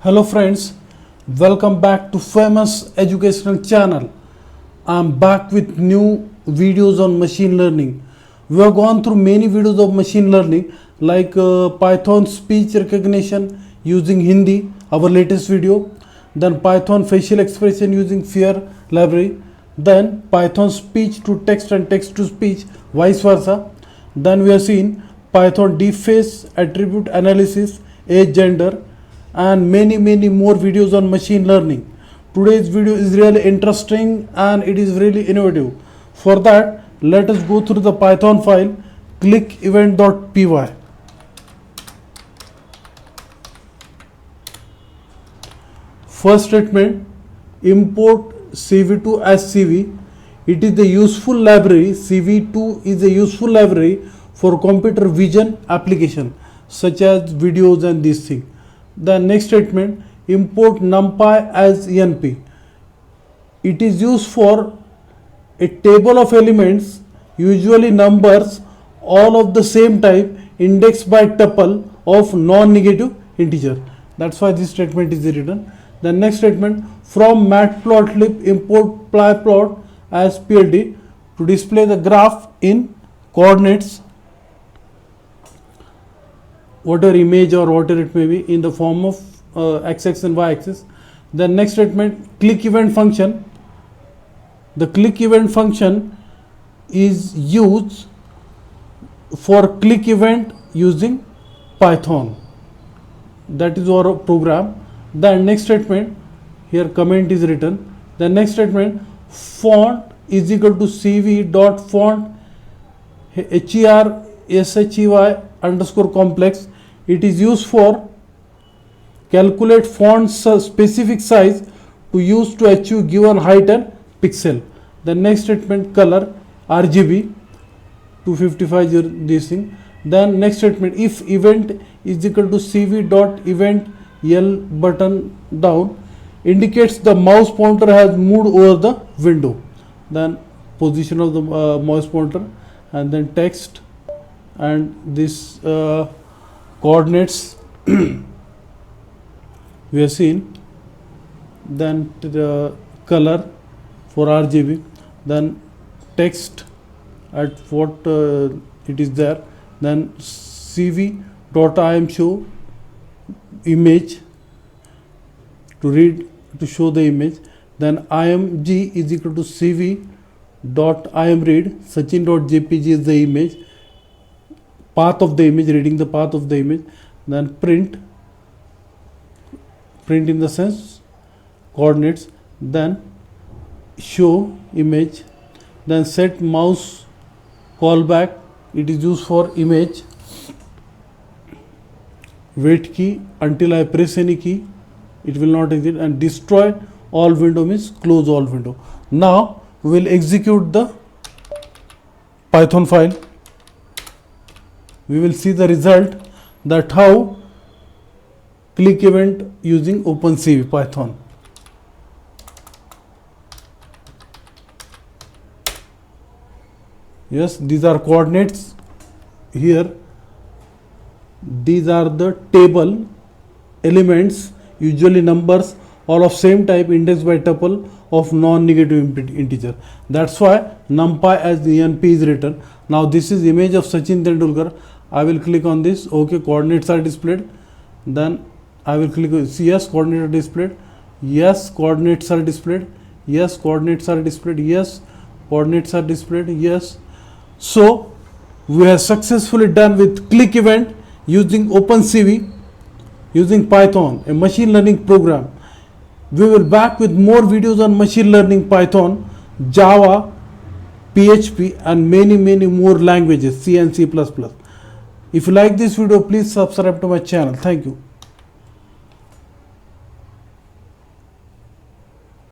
Hello friends, welcome back to famous educational channel. I'm back with new videos on machine learning. We have gone through many videos of machine learning like Python speech recognition using Hindi, our latest video, then Python facial expression using FAIR library, then Python speech to text and text to speech, vice versa. Then we have seen Python deep face attribute analysis, age, gender, and many more videos on machine learning. Today's video is really interesting and it is really innovative. For that, let us go through the Python file, click event.py. First statement, import CV2 as CV. It is the useful library. CV2 is a useful library for computer vision application such as videos and these things. The next statement, import numpy as enp. It is used for a table of elements, usually numbers, all of the same type, indexed by tuple of non-negative integer. That's why this statement is written. The next statement, from Matplotlib import pyplot as plt to display the graph in coordinates, whatever image or whatever it may be, in the form of x-axis and y-axis. The next statement, click event function. The click event function is used for click event using Python. That is our program. The next statement, here comment is written. The next statement, font is equal to cv dot font her shey underscore complex. It is used for calculate font specific size to use to achieve given height and pixel. The next statement, color RGB 255 this thing. Then next statement, if event is equal to cv dot event L button down indicates the mouse pointer has moved over the window. Then position of the mouse pointer, and then text and this coordinates we have seen. Then the color for RGB, then text at what it is there, then cv dot im show image to read, to show the image. Then img is equal to cv dot imread sachin dot jpg is the image, path of the image, reading the path of the image. Then print in the sense coordinates, then show image, then set mouse callback, it is used for image, wait key until I press any key, it will not exit, and destroy all window means close all window. Now we will execute the Python file. We will see the result, that how click event using OpenCV Python. Yes, these are coordinates here. These are the table elements, usually numbers, all of same type, indexed by tuple of non-negative integer. That's why numpy as enp is written. Now this is image of Sachin Tendulkar. I will click on this. Okay, coordinates are displayed. Then I will click on yes, coordinates are displayed. Yes, coordinates are displayed. Yes, coordinates are displayed. Yes, coordinates are displayed. Yes. So we have successfully done with click event using OpenCV using Python, a machine learning program. We will back with more videos on machine learning, Python, Java, PHP, and many more languages, C and C++. If you like this video, please subscribe to my channel. Thank you.